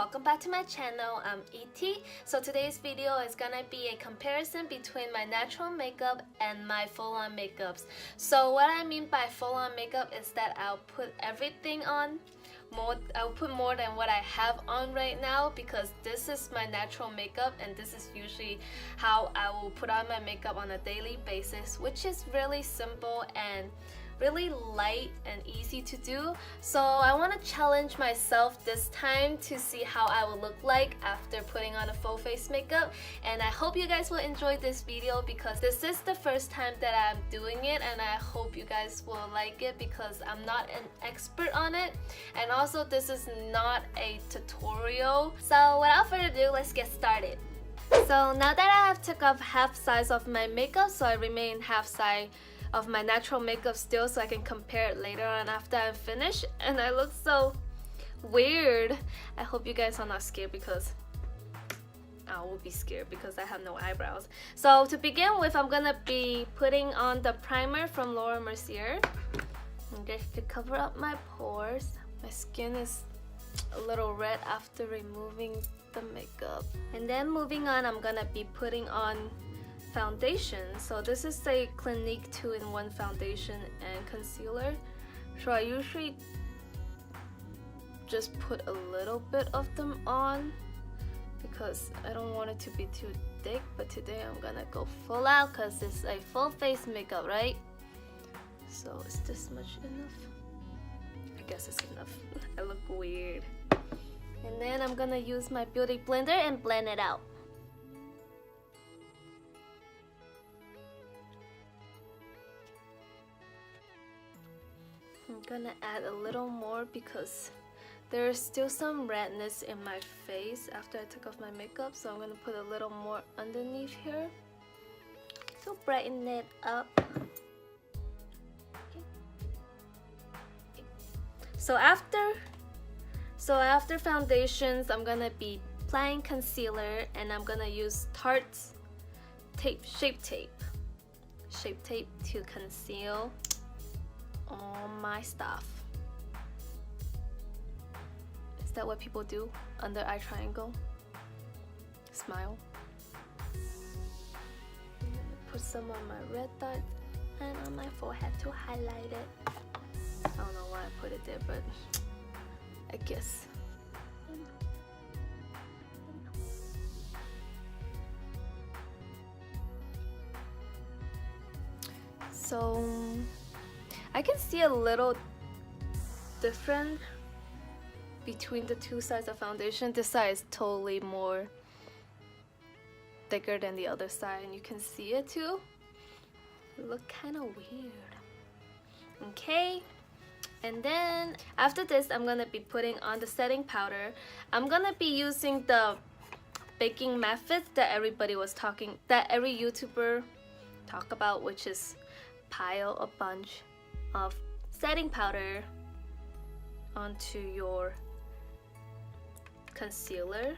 welcome back to my channel. I'm ET. So today's video is gonna be a comparison between my natural makeup and my full-on makeups. So what I mean by full-on makeup is that I'll put everything on. I'll put more than what I have on right now because this is my natural makeup and this is usually how I will put on my makeup on a daily basis, which is really simple and really light and easy to do. So I want to challenge myself this time to see how I will look like after putting on a full face makeup, and I hope you guys will enjoy this video because this is the first time that I'm doing it, and I hope you guys will like it because I'm not an expert on it, and also this is not a tutorial. So without further ado, let's get started. So now that I have took off half size of my makeup, so I remain half size of my natural makeup still, so I can compare it later on after I'm finished, and I look so weird. I hope you guys are not scared because I will be scared because I have no eyebrows. So to begin with, I'm gonna be putting on the primer from Laura Mercier. And just to cover up my pores. My skin is a little red after removing the makeup. And then moving on, I'm gonna be putting on foundation. So this is a Clinique 2-in-1 foundation and concealer. So I usually just put a little bit of them on because I don't want it to be too thick, but today I'm gonna go full out because it's a full face makeup, right? So is this much enough? I guess it's enough. I look weird. And then I'm gonna use my beauty blender and blend it out. I'm gonna add a little more because there's still some redness in my face after I took off my makeup, so I'm gonna put a little more underneath here to brighten it up. Okay. So after foundations, I'm gonna be applying concealer, and I'm gonna use Tarte's Shape Tape to conceal all my stuff. Is that what people do? Under eye triangle? Smile. Put some on my red dots and on my forehead to highlight it. I don't know why I put it there, but I guess. So I can see a little different between the two sides of foundation. This side is totally more thicker than the other side, and you can see it too. It look kind of weird. Okay, and then after this, I'm gonna be putting on the setting powder. I'm gonna be using the baking methods that every YouTuber talk about, which is pile a bunch of setting powder onto your concealer.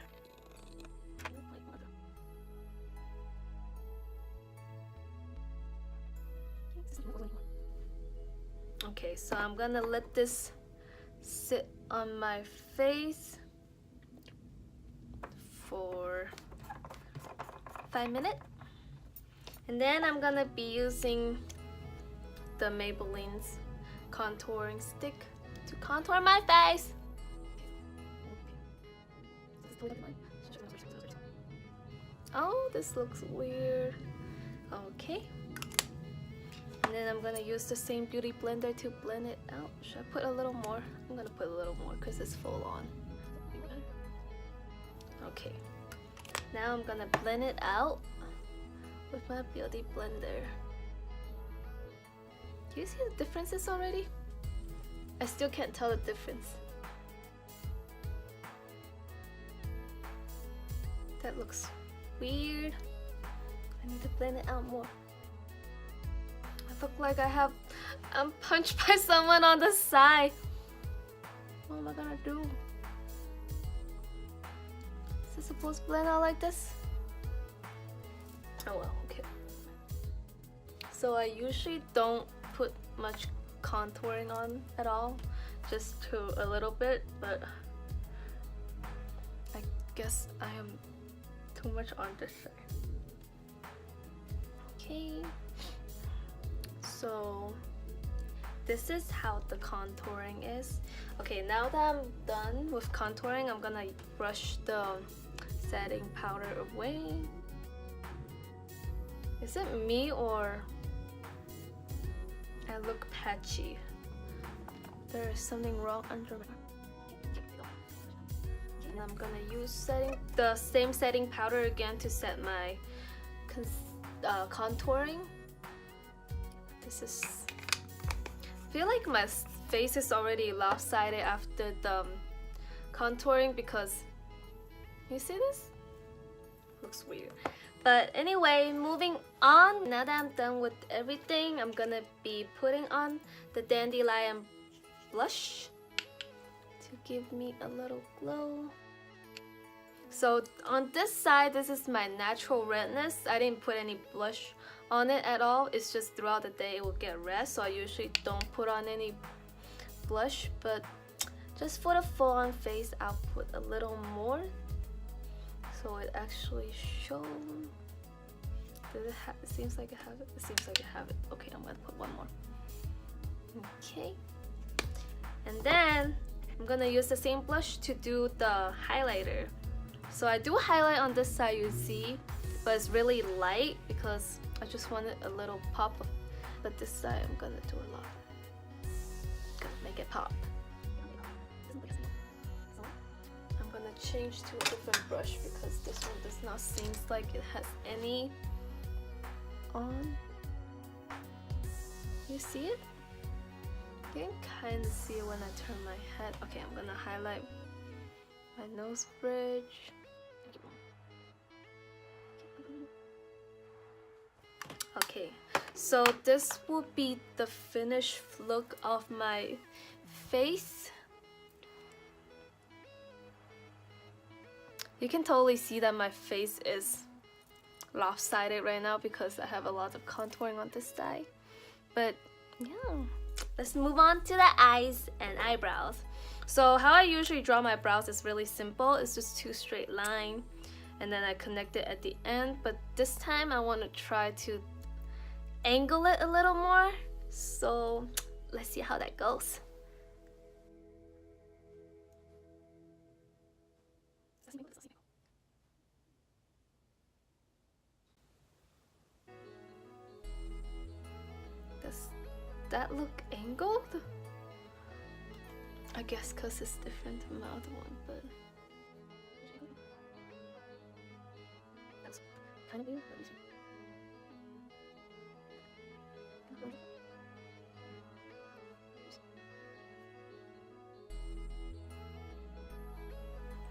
Okay, so I'm gonna let this sit on my face for 5 minutes, and then I'm gonna be using the Maybelline's contouring stick to contour my face. Oh, this looks weird. Okay. And then I'm gonna use the same beauty blender to blend it out. Should I put a little more? I'm gonna put a little more because it's full on. Okay. Now I'm gonna blend it out with my beauty blender. Do you see the differences already? I still can't tell the difference. That looks weird. I need to blend it out more. I look like I'm punched by someone on the side. What am I gonna do? Is it supposed to blend out like this? Oh well, okay. So I usually don't put much contouring on at all, just to a little bit, but guess I am too much on this side. Okay, so this is how the contouring is. Okay, now that I'm done with contouring, I'm gonna brush the setting powder away. Is it me or I look patchy? There is something wrong under my... And I'm gonna use the same setting powder again to set my contouring. This is... I feel like my face is already lopsided after the contouring because... You see this? Looks weird. But anyway, moving on. Now that I'm done with everything, I'm gonna be putting on the Dandelion blush to give me a little glow. So on this side, this is my natural redness. I didn't put any blush on it at all. It's just throughout the day it will get red, so I usually don't put on any blush, but just for the full-on face I'll put a little more so it actually shows. Does it seems like it has it. It seems like it have it. Okay, I'm gonna put one more. Okay, and then I'm gonna use the same blush to do the highlighter. So I do highlight on this side, you see, but it's really light because I just wanted a little pop. But this side I'm gonna do a lot. Gonna make it pop. I'm gonna change to a different brush because this one does not seem like it has any on. You see it? You can kind of see it when I turn my head. Okay, I'm gonna highlight my nose bridge. Okay, so this will be the finished look of my face. You can totally see that my face is lopsided right now because I have a lot of contouring on this side. But yeah, let's move on to the eyes and eyebrows. So how I usually draw my brows is really simple. It's just two straight lines and then I connect it at the end. But this time I want to try to angle it a little more. So let's see how that goes. Does that look angled? I guess because it's different from the other one, but that's kind of weird.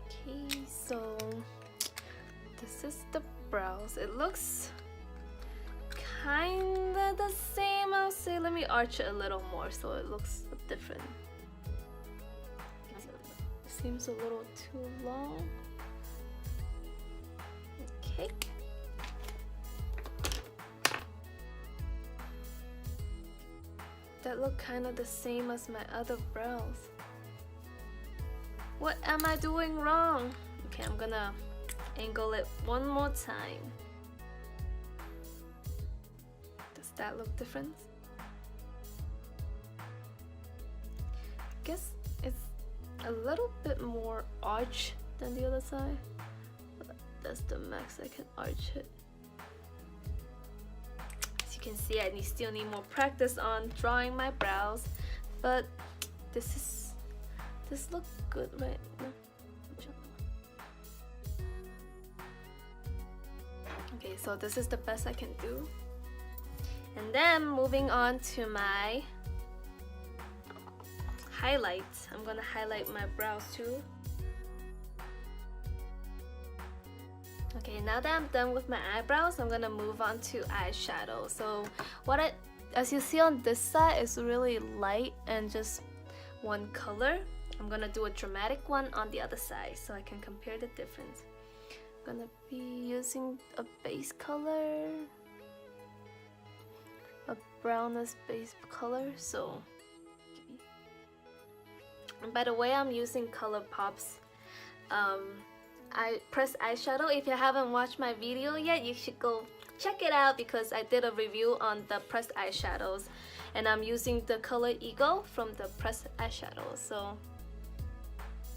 Okay, so this is the brows. It looks kinda the same, I'll say. Let me arch it a little more so it looks different. It seems a little too long. Okay. That look kind of the same as my other brows. What am I doing wrong? Okay, I'm gonna angle it one more time. Does that look different? Guess it's a little bit more arch than the other side. But that's the max I can arch it. As you can see, I still need more practice on drawing my brows, but this looks good, right? No. Okay, so this is the best I can do. And then moving on to my highlights. I'm gonna highlight my brows too. Okay, now that I'm done with my eyebrows, I'm gonna move on to eyeshadow. So as you see on this side, it's really light and just one color. I'm gonna do a dramatic one on the other side so I can compare the difference. I'm gonna be using a base color, a brownish base color. So, and by the way, I'm using ColourPop's pressed eyeshadow. If you haven't watched my video yet, you should go check it out because I did a review on the pressed eyeshadows, and I'm using the color Ego from the pressed eyeshadow. So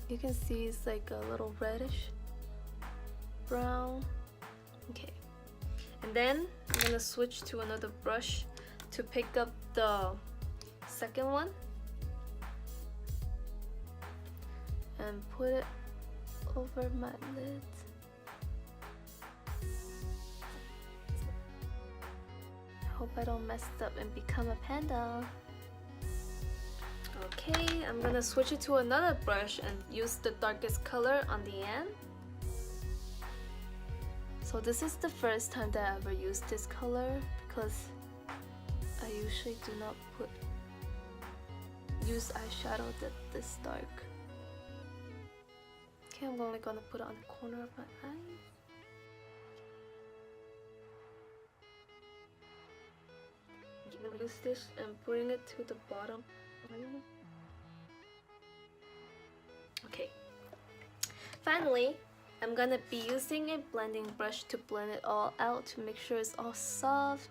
you can see it's like a little reddish brown. Okay, and then I'm gonna switch to another brush to pick up the second one and put it over my lid. I hope I don't mess up and become a panda. Okay, I'm gonna switch it to another brush and use the darkest color on the end. So this is the first time that I ever used this color because I usually do not use eyeshadow that this dark. Okay, I'm only gonna put it on the corner of my eye. Use this and bring it to the bottom. Okay. Finally, I'm gonna be using a blending brush to blend it all out to make sure it's all soft.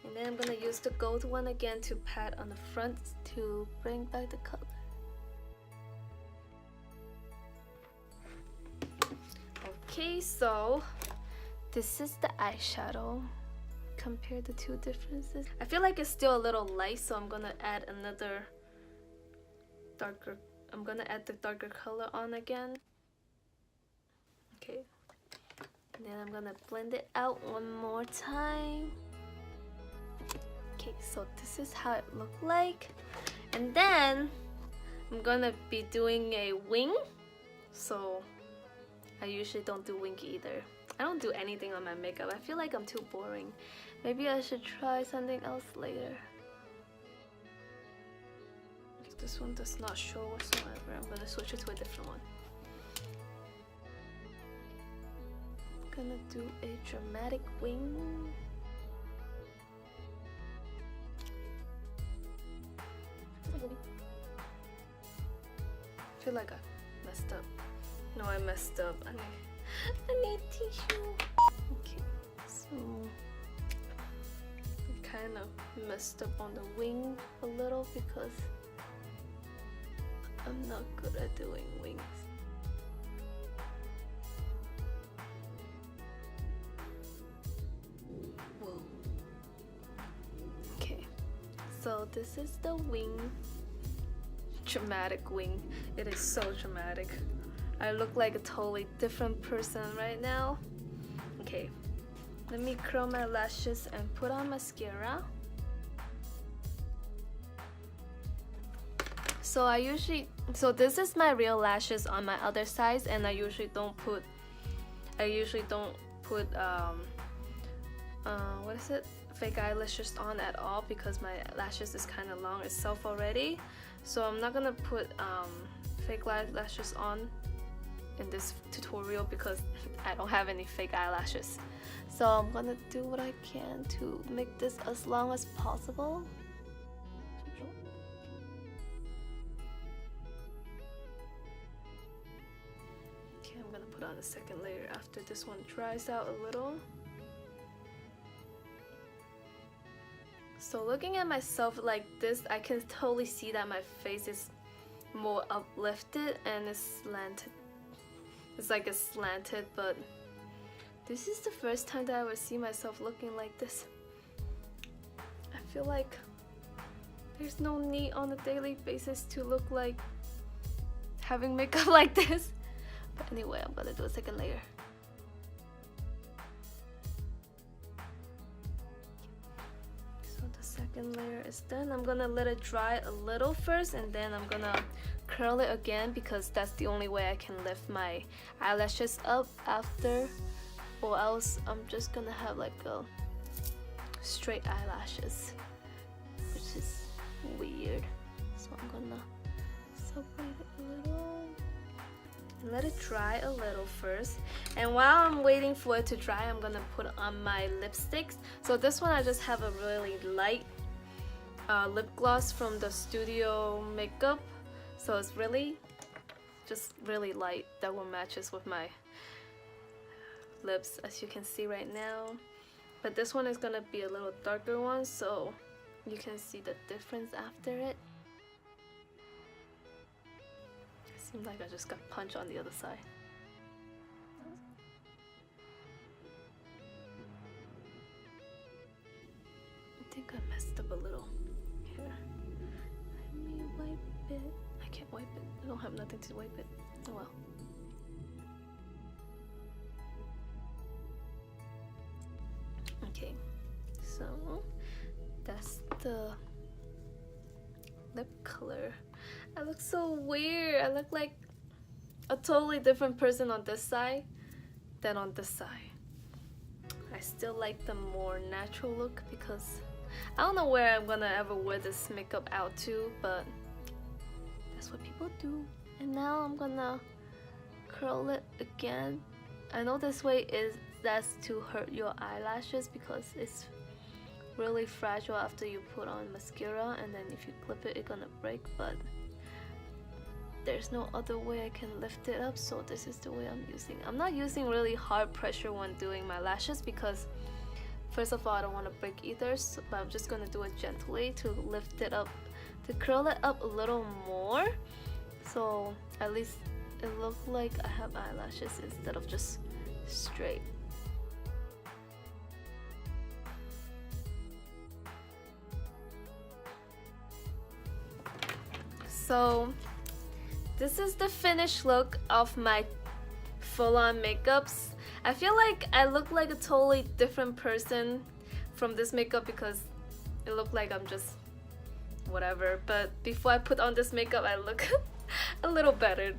And then I'm gonna use the gold one again to pat on the front to bring back the color. Okay, so this is the eyeshadow. Compare the two differences. I feel like it's still a little light, so I'm gonna add another darker. I'm gonna add the darker color on again. Okay, and then I'm gonna blend it out one more time. Okay, so this is how it looked like, and then I'm gonna be doing a wing. So I usually don't do wing either. I don't do anything on my makeup. I feel like I'm too boring. Maybe I should try something else later. This one does not show whatsoever. I'm gonna switch it to a different one. I'm gonna do a dramatic wing. I feel like I messed up. No, I messed up. I need tissue. Okay, so I kind of messed up on the wing a little because I'm not good at doing wings. Whoa. Okay, so this is the wing. Dramatic wing. It is so dramatic. I look like a totally different person right now. Okay, let me curl my lashes and put on mascara. So this is my real lashes on my other side, and I usually don't put what is it? Fake eyelashes on at all because my lashes is kind of long itself already. So I'm not gonna put fake eyelashes on in this tutorial because I don't have any fake eyelashes. So I'm gonna do what I can to make this as long as possible. Okay, I'm gonna put on a second layer after this one dries out a little. So looking at myself like this, I can totally see that my face is more uplifted and it's slanted. It's like it's slanted, but this is the first time that I would see myself looking like this. I feel like there's no need on a daily basis to look like having makeup like this. But anyway, I'm gonna do a second layer. So the second layer is done. I'm gonna let it dry a little first, and then I'm gonna curl it again because that's the only way I can lift my eyelashes up after, or else I'm just gonna have like a straight eyelashes, which is weird. So I'm gonna separate it a little and let it dry a little first. And while I'm waiting for it to dry, I'm gonna put on my lipsticks. So this one I just have a really light lip gloss from the Studio Makeup. So it's really just really light that will matches with my lips, as you can see right now. But this one is gonna be a little darker one, so you can see the difference after it. Seems like I just got punched on the other side. I think I messed up a little here. Let me wipe it. I can't wipe it. I don't have nothing to wipe it. Oh well. Okay, so that's the lip color. I look so weird. I look like a totally different person on this side than on this side. I still like the more natural look because I don't know where I'm gonna ever wear this makeup out to, but that's what people do. And now I'm gonna curl it again. I know this way that's to hurt your eyelashes because it's really fragile after you put on mascara, and then if you clip it, it's gonna break, but there's no other way I can lift it up, so this is the way I'm using. I'm not using really hard pressure when doing my lashes because first of all, I don't want to break either, so, but I'm just gonna do it gently to lift it up, to curl it up a little more, so at least it looks like I have eyelashes instead of just straight. So this is the finished look of my full-on makeups. I feel like I look like a totally different person from this makeup because it looked like I'm just whatever, but before I put on this makeup I look a little better.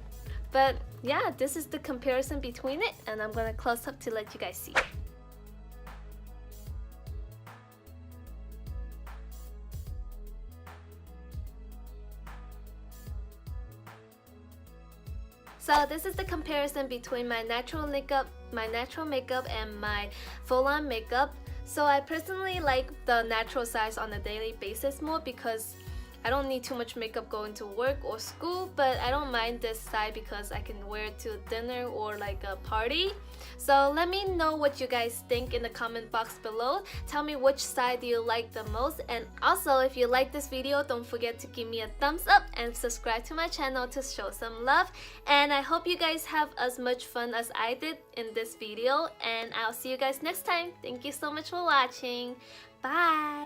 But yeah, this is the comparison between it, and I'm gonna close up to let you guys see. So this is the comparison between my natural makeup and my full-on makeup. So I personally like the natural size on a daily basis more because I don't need too much makeup going to work or school, but I don't mind this side because I can wear it to dinner or like a party. So let me know what you guys think in the comment box below. Tell me which side do you like the most, and also if you like this video, don't forget to give me a thumbs up and subscribe to my channel to show some love. And I hope you guys have as much fun as I did in this video, and I'll see you guys next time. Thank you so much for watching. Bye!